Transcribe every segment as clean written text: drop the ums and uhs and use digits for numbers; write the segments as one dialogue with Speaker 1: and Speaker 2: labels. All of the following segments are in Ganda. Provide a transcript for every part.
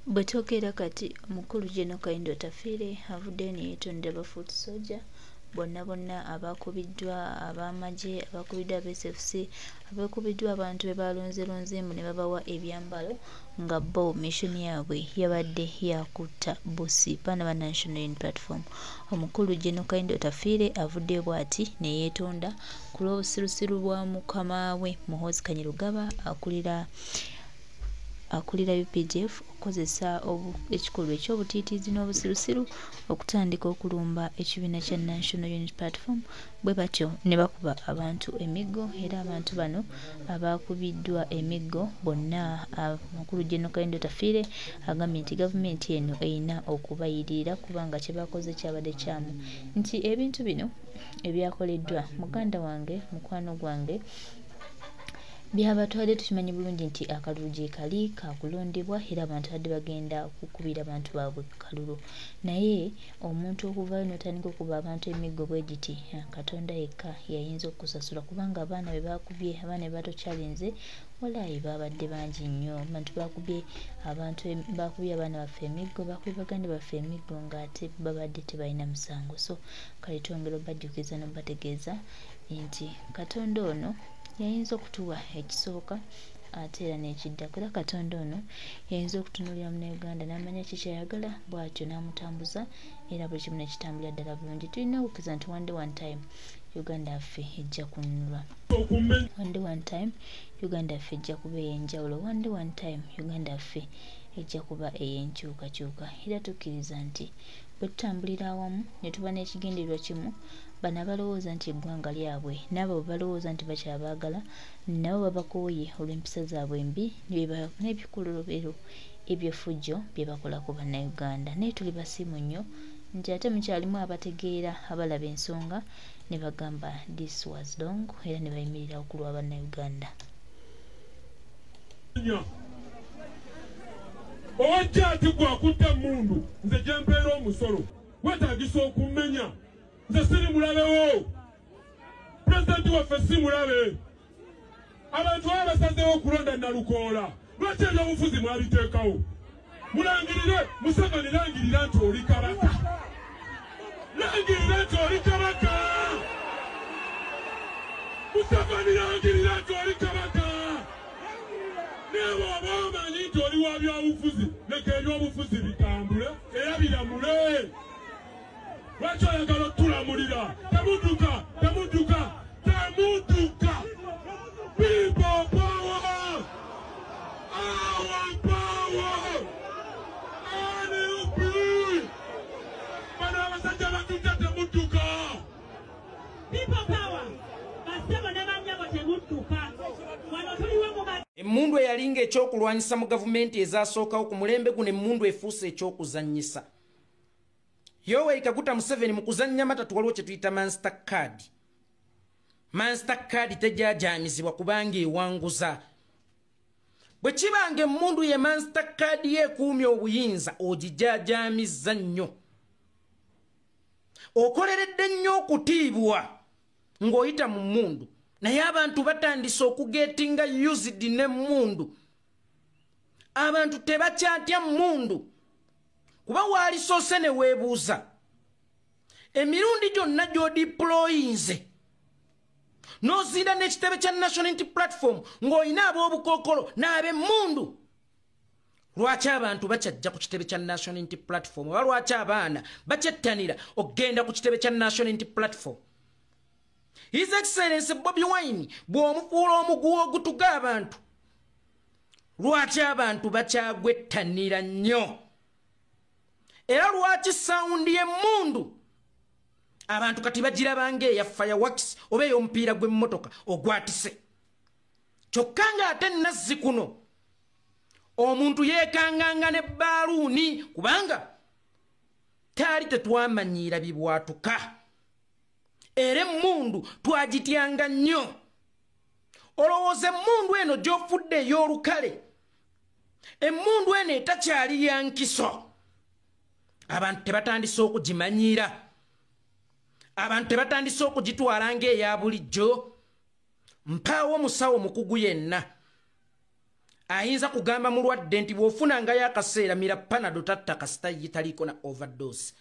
Speaker 1: Bwetokera kati omukulu General Kayindo Tafiire avuddeyo ne yeetondera ba foot soldier bonna abakubiddwa ab'amagye abakubiddwa aba SFC abakubiddwa abantu be balonzeemu ne babawa ebyambalo nga bo mission yaabwe yabadde yakutta Bossi Bana ba National Unity Platform. Omukulu General Kayindo Tafiire avuddeyo bw'ati ne yeetonda ku lw'obusirusiru bwa mukama we Muhoozi Kanyerugaba akulira UPDF okukozesa ekikolwa eky'obutiitiizi n'obusirusiru okutandika okulumba ekibiina kya National Unity Platform bwe batyo ne bakuba abantu emiggo era abantu bano abakubiddwa emiggo bonna omukulu General Kayindo Tafiire agambye nti gavumenti eno erina okubayirira kubanga kye bakoze kyabadde kyamu nti ebintu bino ebyakoleddwa muganda wange mukwano gwange byabatwadde tukimanyi bulungi nti akalulu gye kali kakulondebwa era abantu badde bagenda kukubira abantu baabwe kalulu naye omuntu okuvayo n'otandika okuba abantu emiggo bwe giti Katonda yekka yayinza okukusasula kubanga abaana be bakubye abaana be batokyalinze walaayi babadde bangi nnyo abantu bakubye abaana baffe emiggo bakubye baganda baffe emiggo ng'ate babadde tebalina musango so kale twongera obajjukiza n'obategeeza nti Katonda ono yayinza okutuwa ekisooka ate era n'ekiddako era Katonda ono yayinza okutunuulira Munnayuganda n'amanya ki kyayagala bw'atyo n'amutambuza era buli kimu ne kitambulira ddala bulungi. Tulina okukkiriza nti one time Uganda yaffe ejja kununulwa. One time Uganda yaffe ejja kuba ey'enjawulo. One time Uganda yaffe ejja kuba ey'enkyukakyuka era tukkiriza nti bwe tutambulira awamu ne tuba n'ekigendererwa kimu bano abalowooza nti eggwanga lyabwe n'abo balowooza nti bakyabaagala nabo babakooye olw'empisa zaabwe embi n'ebikolobero eby'effujjo bye bakola ku bannayuganda naye tuli basiimu nnyo nti ate mukyalimu abategeera abalaba ensonga ne bagamba this was wrong era ne bayimirira okulwa bannayuganda.
Speaker 2: Owajja ati gwakutta mundu nze gye mpeera omusolo weetaagisa okumenya nze siri mulabewo pulezidenti waffe si mulabe abantu baba basazeewo okulonda Nalukoola lwaki ebyobufuzi mwabiteekawo mulangirire Museveni langirira nti oli kabaka langirira nti oli kabaka Museveni langirira nti oli kabaka newe oba omanyi nti oli wa byobufuzi leka ebyobufuzi bitambule era biramule lwaki oyagala otulamulira temudduka people power our power NUP bano abasajja batujja temudduka people power basebo ne banyabo temudduka wano tuliwo mu
Speaker 3: emmundu eyalinga ekyokulwanyisa mu gavumenti ezasookawo ku mulembe guno emmundu efuuse ekyokuzannyisa. Yoweri Kaguta Museveni mu kuzannya matatu waliwo kye tuyita Monster Card. Monster Card tejaajaamizibwa kubanga ewanguza. Bwe kibanga emmundu ye Monster Card yeekuumya obuyinza ogijaajaamizza nnyo. Okoleredde nnyo okutiibwa ng'oyita mu mmundu. Naye abantu batandise okugetinga used n'emmundu. Abantu tebakyatya mmundu. Kuba waali soose ne weebuuza. Emirundi gyonna gy'odiployinze. N'oziira n'ekitebe kya National Unity Platform ng'olina ab'obukookolo n'ab'emmundu. Lwaki abantu bakyajja ku kitebe kya National Unity Platform? Oba lwaki abaana bakyettanira okgenda ku kitebe kya National Unity Platform? His Excellency Bobi Wine bw'omufuula omuguwa ogutuga abantu. Lwaki abantu bakyagwettanira nnyo? Era lwaki sound y'emmundu abantu kati bagirabanga eya fireworks oba ey'omupiira gw'emmotoka ogwatise. Kyokka ng'ate nazzi kuno omuntu yeekanganga ne baaluuni kubanga taali tetwamanyiira bibwatuka. Era emmundu twagityanga nnyo. Olowooza emmundu eno gy'ofudde ey'olukale. Emmundu eno etakyali ya nkiso. Abantu tebatandise okugimanyiira. Abantu tebatandise okugitwala ng'eya bulijjo. Mpaawo musawo mukugu yenna ayinza kugamba mulwadde nti bw'ofunangayo akaseera mira panado tatta kasita yitaliko na overdose.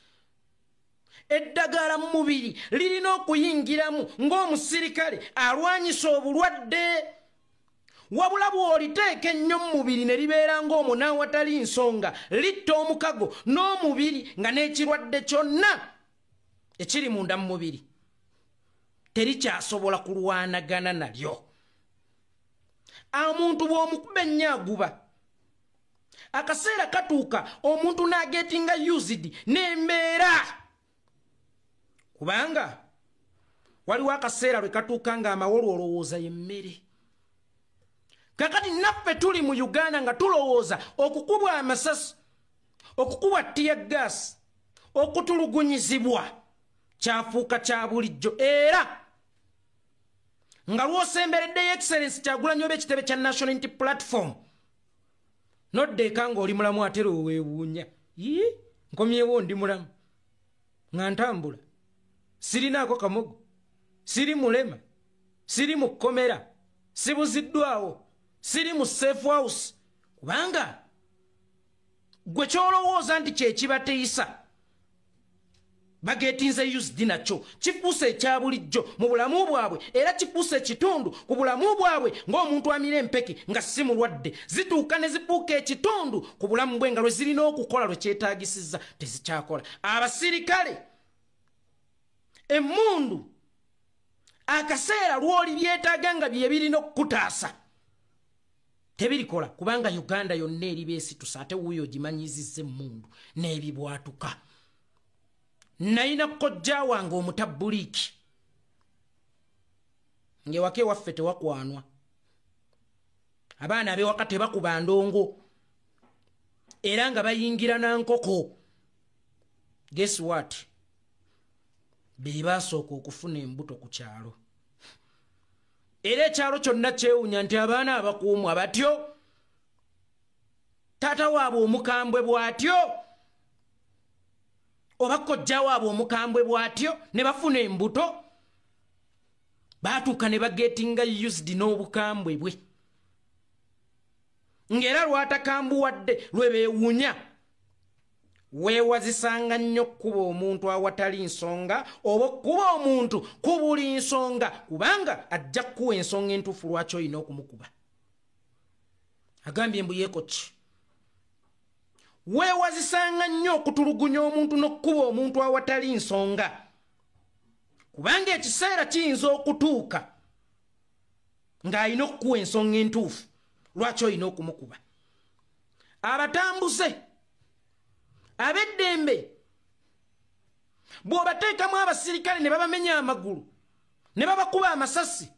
Speaker 3: Eddagala mu mubiri lirina okuyingiramu ng'omusirikale alwanyisa obulwadde. Wabula bw'oliteeka ennyo mu mubiri ne libeera ng'omuna awatali nsonga litta omukago n'omubiri nga n'ekirwadde kyonna ekiri munda mu mubiri terikyasobola kulwanagana nalyo. Omuntu bw'omukuba ennyo aguba. Akaseera katuuka omuntu n'agetinga used n'embeera. Kubanga waliwo akaseera lwe katuuka ng'amawolu olowooza y'emmere. Kakati naffe tuli mu Uganda nga tulowooza okukubwa amasasi, okukubwa ttiya gas, okutulugunyizibwa kyafuuka kya bulijjo. Era nga lw'osembereddeyo Excellence Kyagulanyi oba ekitebe kya National Unity Platform noddeeka ng'oli mulamu ate lwe weewuunya. Nkomyewo ndi mulamu nga ntambula, sirinaako kamogo, siri mulema, siri mu kkomera, sibuziddwawo, siri mu safe house. Kubanga gwe kyolowooza nti kyekibateeyisa bagetinze used nakyo kifuuse ekya bulijjo mu bulamu bwabwe, era kifuuse ekitundu ku bulamu bwabwe ng'omuntu amira empeke nga si mulwadde. Zituuka ne zifuuka ekitundu ku bulamu bwe nga lwe zirina okukola lwe kyetaagisizza tezikyakola. Abasirikale, emmundu, akaseera lw'oli byetaaga nga bye birina okukutaasa tebirikola. Kubanga Uganda yonna eri beesitusa ate wuuyo gimanyizizza emmundu n'ebibwatuka. Nayina kojja wange omutabuliiki ng'ewaka ewaffe tewakwanwa. Abaana ab'ewaka tebakuba ndongo era nga bayingira na nkoko. Guess what? Be baasooka okufuna embuto ku kyalo. Era ekyalo kyonna kyewunya nti abaana abakuumwa batyo, taata waabwe omukambwe bw'atyo, oba kojja waabwe omukambwe bw'atyo, ne bafuna embuto baatuuka ne bagetinga used n'obukambwe bwe. Ng'era lwatakambuwadde lwe beewunya. Weewazisanga nnyo okkuba omuntu awatali nsonga oba okkuba omuntu ku buli nsonga, kubanga ajja kukuwa ensonga entuufu lwaki olina okumukuba. Agambye mbu yeeko ki? Weewazisanga nnyo okutulugunya omuntu n'okkuba omuntu awatali nsonga, kubanga ekiseera kiyinza okutuuka ng'alina okukuwa ensonga entuufu lwaki olina okumukuba. Abatambuze ab'eddembe bw'obateekamu abasirikale ne babamenya amagulu, ne babakuba amasasi,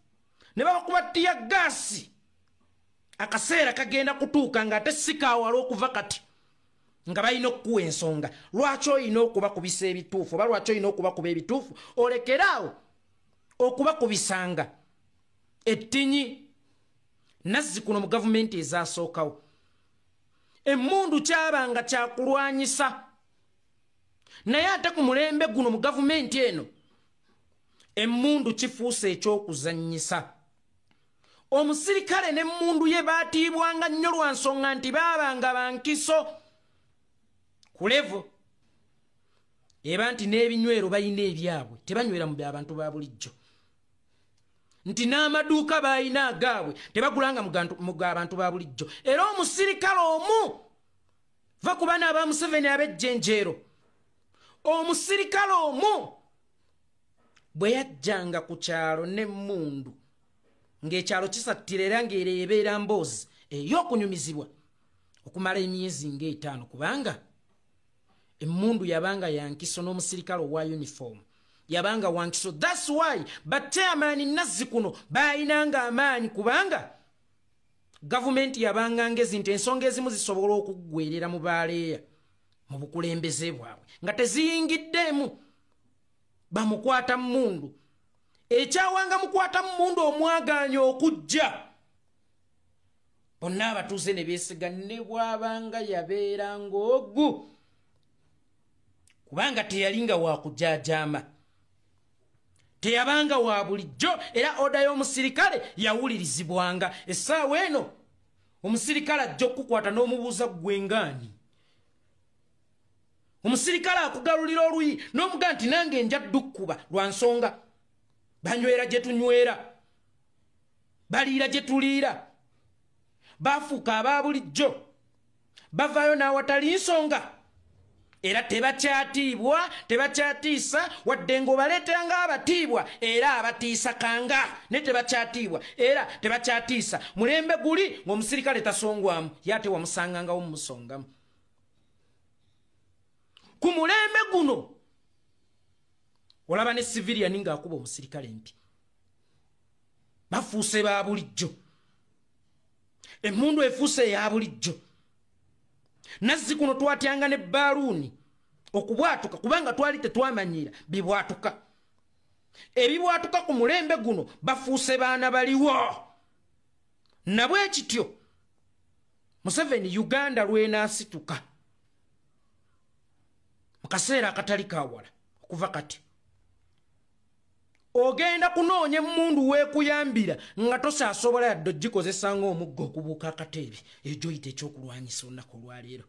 Speaker 3: ne babakuba ttiya gaasi, akaseera kagenda kutuuka ng'ate si kaawala okuva kati nga balina okukuwa ensonga lwaki olina okubakubisa ebituufu oba lwaki olina okubakuba ebituufu. Olekeraawo okubakubisanga ettinyi. Nazzikuno mu gavumenti ezaasookawo emmundu kyabanga kyakulwanyisa, naye ate ku mulembe guno mu gavumenti eno emmundu kifuuse ekyokuzannyisa. Omusirikale n'emmundu ye baatiibwanga nnyo lwa nsonga nti baabanga bankiso ku levo eba nti n'ebinywero balina ebyabwe, tebanywera mu by'abantu ba bulijjo, nti n'amaduuka balina agaabwe tebagulanga mu g'abantu ba bulijjo. Era omusirikale omu va ku baana aba Museveni ab'ejjenjeero, omusirikale omu bwe yajjanga ku kyalo n'emmundu ng'ekyalo kisattira era ng'ebeera mboozi ey'okunyumizibwa okumala emyezi nga5, kubanga emmundu yabanga yankiso n'omusirikale owa uniform yabanga wankiso. That's why bachairman Nazzikuno bayinanga amaanyi, kubanga gavumenti yabanga ngezi nti ensonga ezimu zisobola okuggwerera mu baaleeya mu bukulembeze bwabwe nga teziyingiddemu bamukwata mmundu. Ekyawanga mukwata mmundu omwagaanya okujja bonna abatuuze ne beesiga ne bw'abanga yabeeranga ogu, kubanga teyalinga wakujaajama, teyabanga wa bulijjo, era oda y'omusirikale yawulirizibwanga. Essaawa eno omusirikale ajja okukwata n'omubuuza gwengani omusirikale akugalulira oluyi n'omuga nti nange nja ddukuba lwa nsonga banywera gye tunywera baliira gye tuliira bafuuka aba bulijjo bavaayo n'awatali nsonga era tebakyatiibwa tebakyatiisa wadde ng'obaleetanga abatiibwa era abatiisa kanga ne tebakyatiibwa era tebakyatiisa mulembe guli ng'omusirikale tasongwamu yate wamusangangawo mumusongamu ku mulembe guno olaba ne civilian ng'akuba omusirikale mpi bafuuse ba bulijjo emmundu efuuse eya bulijjo nazzi kuno twatyanga ne baaluuni okubwatuka kubanga twali tetwamanyiira bibwatuka ebibwatuka ku mulembe guno bafuuse baana baliwo nabwe kityo Museveni Uganda lwenaasituka mu kaseera akatali kawala okuva kati ogenda kunoonya emmundu weekuyambira nga tosaasobola yadde ogikozesa ng'omuggo okubuuka akateebi ekyo yita ekyokulwanyisa olunaku olwaleero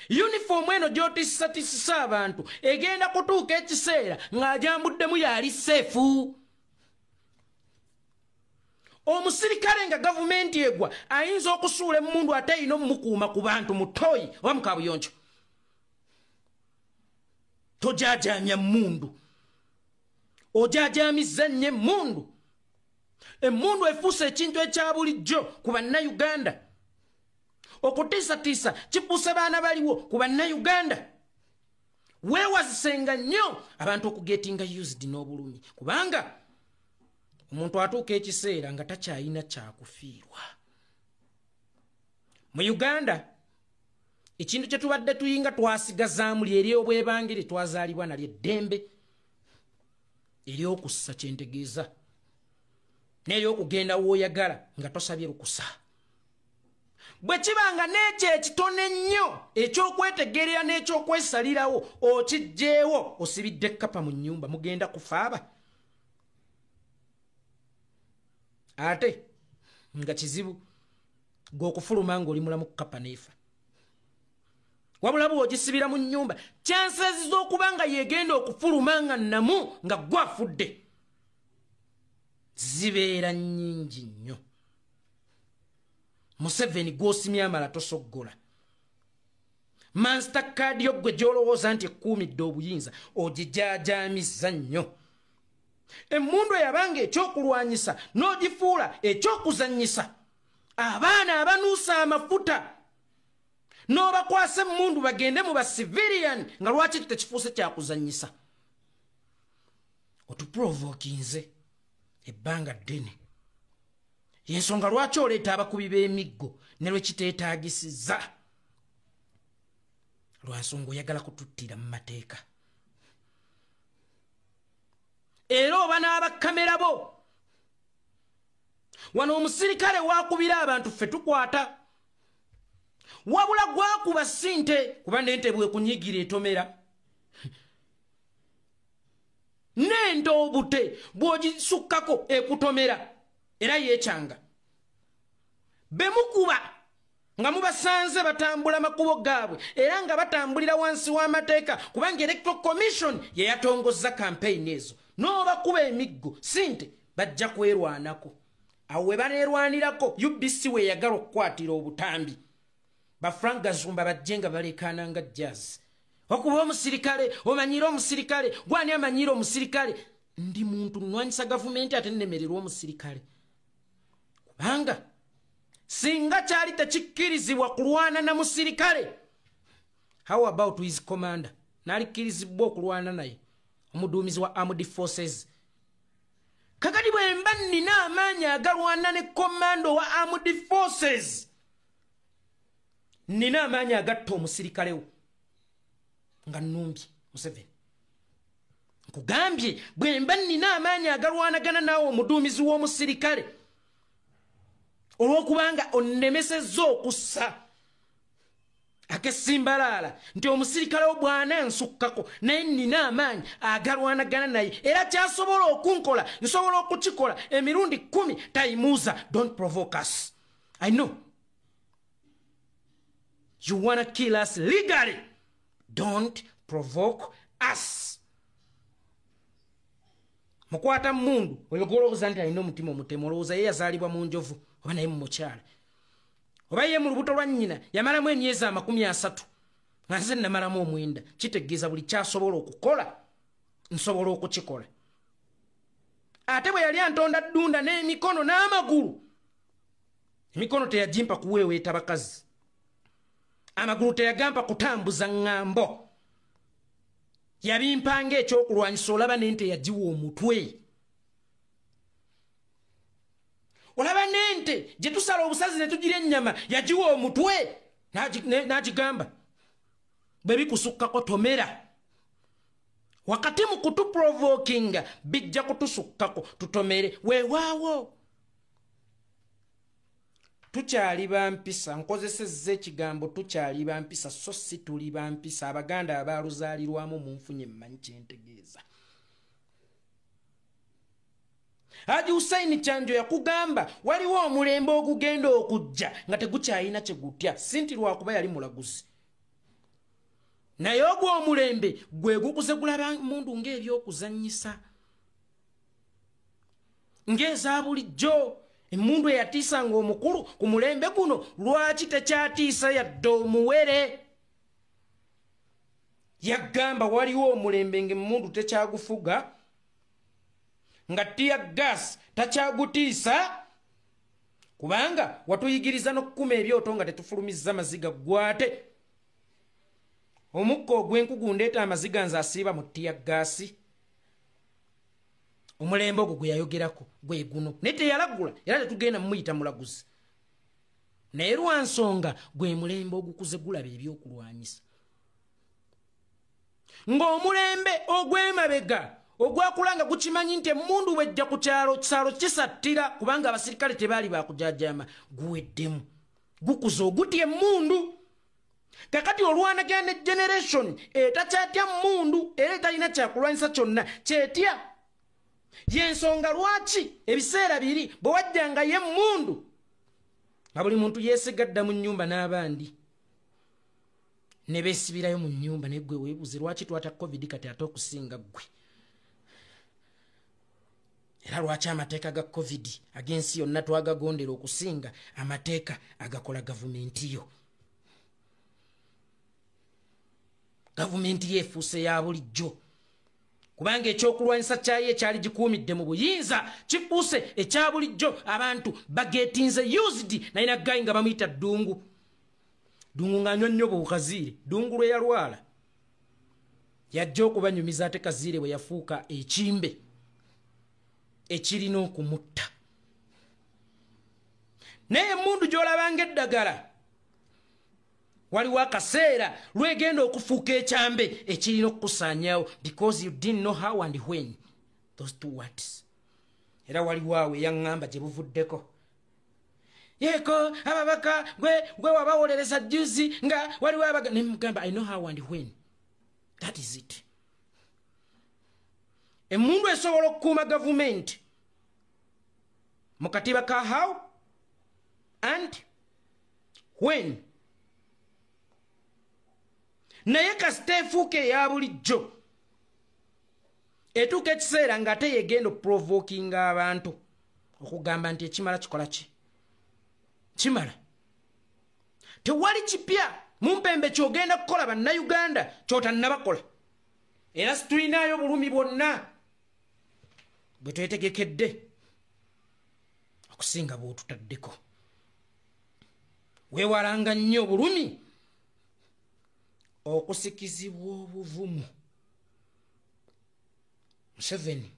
Speaker 3: yunifoomu eno gy'otiisatiisisa abantu egenda kutuuka ekiseera ng'ajambuddemu yali seefu omusirikale nga gavumenti egwa ayinza okusuula emmundu ate ayina omumukuuma ku bantu mu ttooyi oba mu kabuyonjo tojajamya mundu ojajamizza nnyo emmundu emmundu efuuse ekintu ekya bulijjo ku bannayuganda okutiisatiisa kifuuse baana baliwo ku bannayuganda weewazisenga nnyo abantu okugetinga used n'obulumi kubanga omuntu atuuka ekiseera nga takyayina kyakufiirwa mu Uganda ekintu kye tubadde tuyinga twasigazaamu lyeri obwebangere twazaalibwa nalyo eddembe ery'okussa kyentegeeza n'ery'okugenda w'oyagala nga tosabye lukusa bwe kibanga n'ekyo ekitone ennyo eky'okwetegerera n'eky'okwesalirawo okijjeewo osibidde ekkapa mu nnyumba mugenda kufaaba ate nga kizibu g'okufuluma ng'oli mulamu kkapa neefa wabula bw'ogisibira mu nnyumba chances z'okuba nga yegenda okufuluma nga namu nga gwafudde zibeera nnyingi nnyo Museveni gw'osimya amala tosoggola Monster card yo gwe gy'olowooza nti ekkuumidde obuyinza ogijaajamizza nnyo emmundu eyabanga ekyokulwanyisa n'ogifuula ekyokuzannyisa abaana abanuusa amafuta n'obakwasa emmundu bagende mu bacivilian nga lwaki tekifuuse kyakuzannyisa otuprovokinze ebbanga ddene yensonga lwaki oleeta abakubi b'emiggo ne lwekiteetaagisizza lwansonga oyagala kututtira mu mateeka era oba n'abakamera bo wano omusirikale waakubira abantu ffe tukwata wabula gwakuba ssinte kuba n'ente bwekunyigira etomera n'ente obute bw'ogisukkako ekutomera era yeekyanga bemukuba nga mubasanze batambula makubo gaabwe era nga batambulira wansi w'amateeka kubanga Electoral Commission ye yatongozza campaign ezo n'obakuba emiggo ssinte bajja kwerwanako awo we baneerwanirako UBC we yagala okukwatira obutambi Frank Gazumba bajje nga balekaana nga jazz okuba omusirikale omanyira omusirikale gwani amanyira omusirikale ndi muntu nnwanyisa gavumenti ate nnemererwa omusirikale kubanga singa kyali tekikkirizibwa kulwana na musirikale how about his commander nalikkirizibwa okulwana naye omuduumizi wa armed forces kakati bwe mba nnina amaanyi agalwana ne commando wa armed forces nina amaanyi agatta omusirikale wo nga nnumbye Museveni nkugambye bwe mba nnina amaanyi agalwanagana naawe omuduumizi w'omusirikale olw'okubanga onnemesezza okussa akesimbalala nti omusirikale obwana nsukkako naye nina amaanyi agalwanagana naye era kyasobola okunkola nsobola okukikola emirundi 10 tayimuuza. Don't provoke us. I know you wanna kill us legally. Don't provoke us. Mukwata mundu oyogolooza nti alina omutima omutemu olowooza ye yazaalibwa mu njovu oba naye mu mukyala oba ye mu lubuto lwa nnyina yamalamu emyezi 30 nga nze namalamu 9. Kitegeeza buli kyasobola okukola nsobola okukikola. Ate bwe yali antonda ddunda n'emikono n'amagulu, emikono teyagimpa kuweeweeta bakazi, amagulu teyagampa kutambuza ŋŋambo, yabimpanga ekyokulwanyisa olaba n'ente yagiwa omutwe. Olaba n'ente gye tusala obusazi ne tugira ennyama yagiwa omutwe n'agigamba bwe bikusukkako tomera. Wakati mu kutuprovokinga bijja kutusukkako tutomere. Weewaawo tukyali bampisa, nkozesezza ekigambo tukyali bampisa so si tuli bampisa. Abaganda abaluzaalirwamu mu nfunye mmanyi kyentegeeza. Haji Hussein Kyanjo yakugamba waliwo omulembe ogugenda okujja nga tegukyalina kye gutya, sinti lwakuba yali mulaguzi. Naye ogwo omulembe gwe gukuze gulaba mundu ng'ebyokuzannyisa, ng'eza bulijjo. Emundu eyatiisanga omukulu ku mulembe guno lwaki tekyatiisa yadde omuwere? Yagamba waliwo omulembe ng'emundu tekyagufuga, nga tiya gas takyagutiisa, kubanga watuyigiriza n'okukuma ebyoto nga tetufulumizza maziga gwate. Omukka ogw'enkugu ndeeta amaziga nze asiiba mu tiya gaasi. Omulembe ogwo gwe yayogerako gwe guno, naye teyalagula era tetugenda mumuyita mulaguzi. Naye lwa nsonga gwe mulembe ogukuze gulaba ebyokulwanyisa. Ng'omulembe ogw'emabega ogwakulanga gukimanyi nti emundu bwejja ku kyalo kisalo kisattira kubanga abasirikale tebaali bakujaajama, guweddemu gukuze ogutya emundu. Kakati olwanagana ne generation etakyatya mundu era etalina kyakulwanyisa kyonna kyetya. Yensonga lwaki ebiseera biri bwe wajjanga ye mundu nga buli muntu yeesigadda mu nnyumba n'abandi ne beesibirayo mu nnyumba, naye gwe weebuze lwaki twata covid kati ate okusinga ggwe? Era lwaki amateeka ga covid ag'ensi yonna twagagondera okusinga amateeka agakola gavumenti yo? Gavumenti yeefuuse ya bulijjo kubanga ekyokulwanyisa kyayo ekyali gikuumidde mu buyinza kifuuse ekya bulijjo. Abantu bagetinze used naye naggayi nga bamuyita ddungu. Ddungu ng'anywa nnyo bukaziire. Ddungu lwe yalwala yajja okubanyumiza ate kaziire bwe yafuuka ekimbe ekirina okumutta. Naye emundu gy'olabanga eddagala waliwo akaseera lwegenda okufuuka ekyambe ekirina okukusaanyaawo because you didn't know how and when, those two words. Era waliwo awo eyaŋŋamba gye buvuddeko. Yeeko ababaka gwe wabawolereza juzi nga waliwo abaga ne mugamba I know how and when. That is it. Emundu esobola okukuuma gavumenti mu katiba ka how and when. Naye kasita efuuka eya bulijjo etuuka ekiseera ng'ate yegenda okuprovokinga abantu okugamba nti ekimala kikola ki? Kimala. Tewali kipya mu mpembe ky'ogenda kukola bannayuganda ky'otannabakola. Era situlinayo bulumi bwonna bwe twetegekedde okusinga bw'otutaddeko. Weewalanga nnyo obulumi okusikizibwa obuvumu. Museveni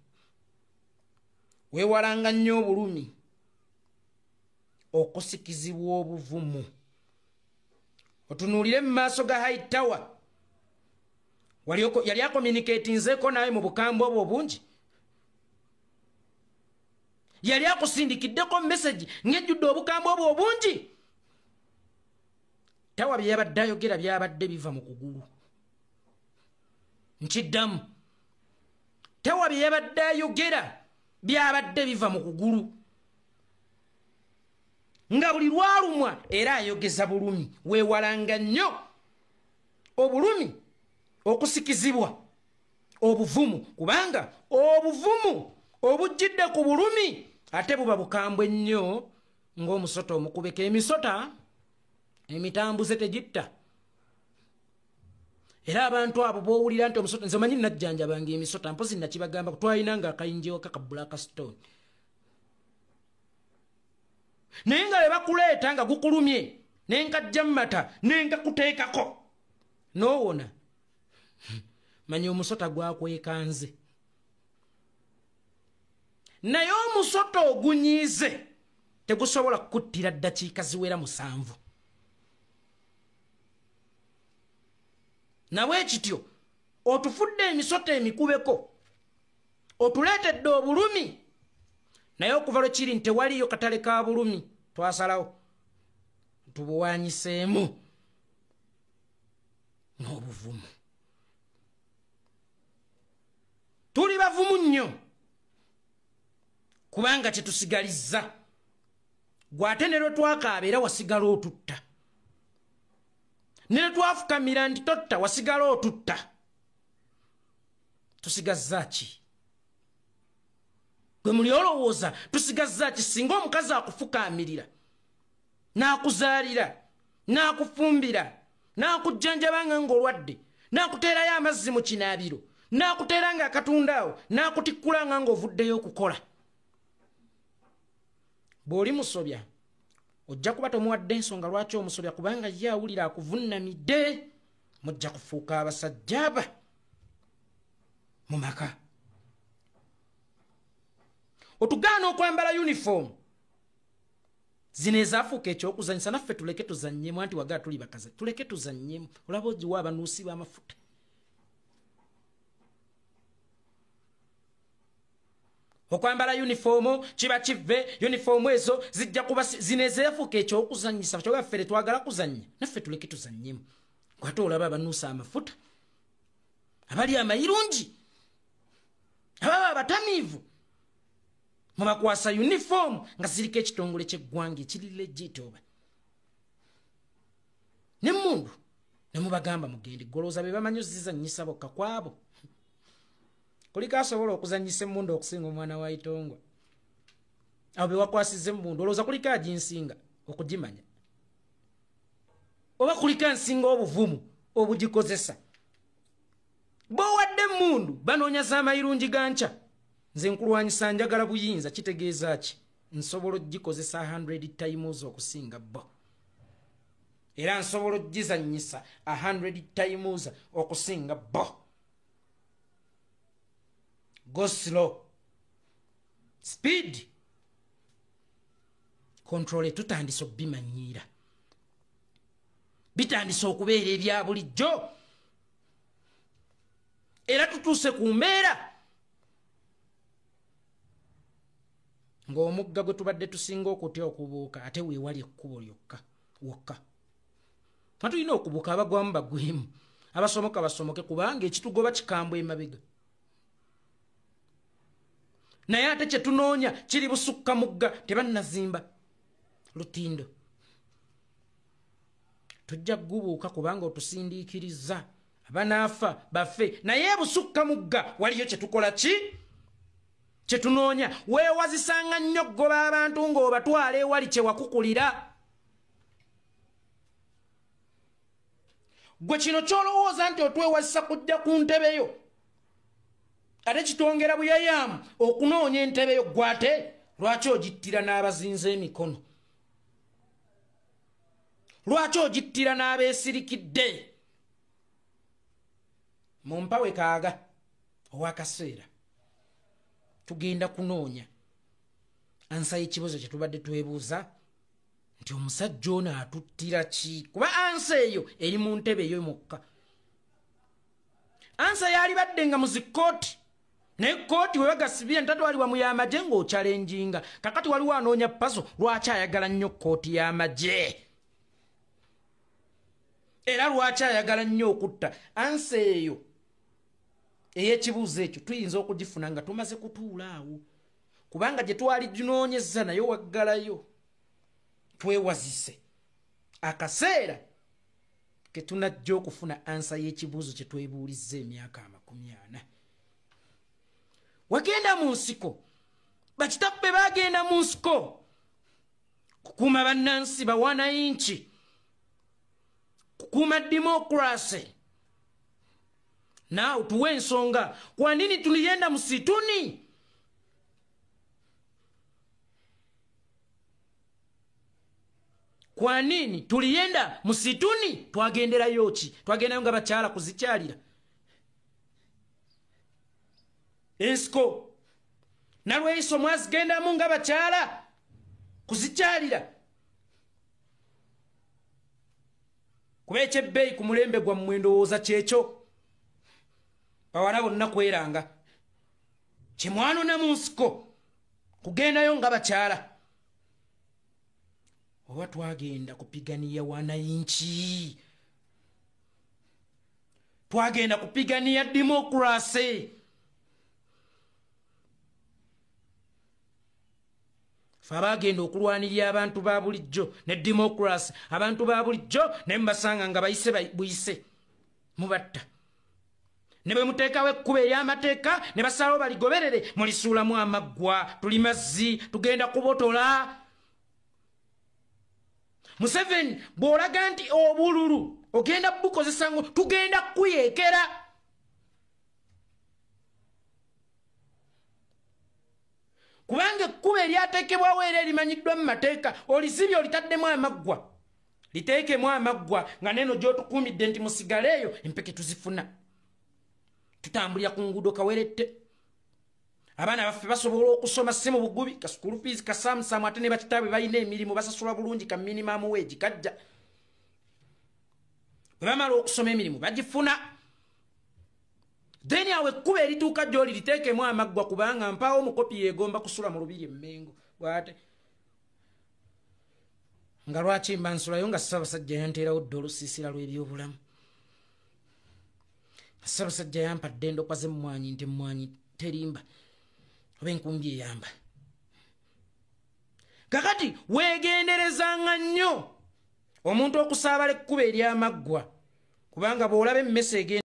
Speaker 3: weewalanga nnyo obulumi okusikizibwa obuvumu. Otunuulire mu maaso ga High Tower yali akomyuniketinzeeko nawe mu bukambwe obwo obungi. Yali akusindikiddeko message ng'ejjudde obukambwe obwo obungi. tawa byabadde ayogera byabadde biva mu kugulu nkiddamu tawa byabadde ayogera byabadde biva mu kugulu nga buli lwalumwa era ayogeza bulumi weewalanga nnyo obulumi okusikizibwa obuvumu kubanga obuvumu obujjidde ku bulumi ate buba bukambwe nnyo ng'omusota omukubeko emisota emitambuze tegitta era abantu abo bowulira nti omusota nze omanyi najjanjabanga emisota mpozi nakibagamba twayinanga akayinjewo kaka Blackstone naye nga bwe bakuleeta nga gukulumye nenkajja mumata nenkakuteekako nowona manya omusota gwakwekanze naye omusota ogunyiize tegusobola kukuttira ddakiika ziwera 7 nawe ekityo otufudde emisota emikubeko otuleetedde obulumi naye okuva lwe kiri nti tewaliyo katale ka bulumi twasalawo tubuwanyiseemu n'obuvumu tuli bavumu nnyo kubanga kyetusigalizza gwate ne lwe twakaaba era wasigala otutta ne lwe twafukamira nti totta wasigala otutta tusigazza ki gwe muli olowooza tusigazza ki singa omukazi akufukamirira n'akuzaalira n'akufumbira n'akujjanjabanga ng'olwadde n'akuteerayo amazzi mu kinaabiro n'akuteeranga akatundaawo n'akutikkulanga ng'ovuddeyo okukola bw'oli musobya ojja kuba tomuwadde ensonga lwaki omusobya kubanga ye awulira akuvunnamidde mujja kufuuka abasajja aba mu maka otugaana okwambala uniform zino ezaafuuka ekyokuzanyisa naffe tuleke tuzannyemu anti wagala tuli bakazi tuleke tuzannyemu olaba ogiwa abanuusi b'amafuta okwambala uniform kiba kive uniform ezo zijja kuba zino ezeefuuka ekyokuzanyisa kyoga ffe twagala kuzannya naffe tuleke tuzannyemu kwate olaba abanuusa amafuta abali amayirungi ababa abatamiivu mubakwasa uniform nga ziriko ekitongole ky'eggwanga ekiri legit oba n'emmundu ne mubagamba mugende golooza be bamanyi ozizannyisa bokka kwabo kuliko asobola okuzannyisa emmundu okusinga omwana wa Itongwa abo be wakwasiza emmundu olowooza kuliko aginsinga okugimanya oba kuliko ansinga obuvumu obugikozesa b'owadde emmundu banoonya z'amayirungi ganca nze nkulwanyisa njagala buyinza kitegeeza ki nsobola ogikozesa 100 times okusinga bo era nsobola ogizannyisa 100 times okusinga bo go slow speed control tutandise okubimanyiira bitandise okubeera ebya bulijjo era tutuuse ku mbeera ng'omugga gwe tubadde tusinga okutya okubuuka ate weewali ekkubo lyokka wokka tulina okubuuka abagwamu bagwemu abasomoka basomoke kubanga ekitugoba kikambwe emabega naye ate kye tunoonya kiri busukka mugga tebannazimba lutindo tujja kugubuuka kubanga otusindiikiriza abanaafa baffe naye busukka mugga waliyo kye tukola ki kye tunoonya weewazisanga nnyo ggoba abantu ng'obatwala ewali kye wakukulira gwe kino ky'olowooza nti otwewazisa kujja ku ntebeyo ate kitwongera buyayaamu okunoonya entebeyo gwate lwaki ogittira n'abazinze emikono lwaki ogittira n'abeesirikidde mu mpawe kaaga ow'akaseera tugenda kunoonya ansa y'ekibuzo kye tubadde twebuuza nti omusajja ono atuttira ki kuba ansa eyo eri mu ntebe eyo mukka ansa yali badde nga muzikooti naye kooti webagasibye ntatu waliwa mu y'amagye ng'okyalenjinga kakati waliwo anoonya pazo lwaki ayagala nnyo kooti y'amagye era lwaki ayagala nnyo okutta ansa eyo ey'ekibuuzo ekyo tuyinza okugifuna nga tumaze kutuula awo kubanga gye twali ginoonyeza nayo waggalayo twewazise akaseera ke tunajja okufuna ansa y'ekibuuzo kye twebuulizza emyaka 40 wagenda mu nsiko bakitaffe bagenda mu nsiko kukuuma bannansi bawanayinki kukuuma demokrasi nao tuwe ensonga kwa nini tulienda msituni kwa nini tulienda msituni twagendera yoki twagendayo nga bakyala kuzikyalira ensiko nalweiso mwazigendamu nga bakyala kuzikyalira kuba ekyebbeeyi ku mulembe gwa mwendowooza kyekyo bawala bonna kweranga kyemwanona mu nsiko kugendayo nga bakyala oba twagenda kupiganiya wanayinki twagenda kupiganiya demokrasi fe abagenda okulwanirira abantu ba bulijjo ne demokrasi abantu ba bulijjo ne mbasanga nga bayise buyise mubatta ne bwe muteekawo ekkuba ery'amateeka ne basalawo baligoberere mulisuulamu amaggwa tuli mazzi tugenda kubotola Museveni bw'olaga nti obululu ogenda bukozesa ngo tugenda kuyeekera kubanga ekkuba eryateekebwawo era erimanyiddwa mu mateeka olizibye olitaddemu amaggwa liteekemu amaggwa nga neno gy'otukuumidde nti musigaleeyo empeke tuzifuna tutambulira ku nguudo kawerette abaana baffe basobola okusoma si mu bugubi ka school fees ka samusamu ate ne bakitaabwe balina emirimu basasulwa bulungi ka minimum wage kajja bwe bamala okusoma emirimu bagifuna then awe ekkuba erituuka gy'oli liteekemu amaggwa kubanga mpaawo omukopi yeegomba kusula mu lubiri emmengo bwate nga lwaki mba nsulayo nga Ssaabasajja yanteerawo dda olusiisira lw'ebyobulamu Ssaabasajja yampadde endokwa z'emmwanyi nti emmwanyi terimba oba enkumbi eyamba kakati weegenderezanga nnyo omuntu okusaabala ekkuba ery'amaggwa kubanga bw'olaba emmese egenda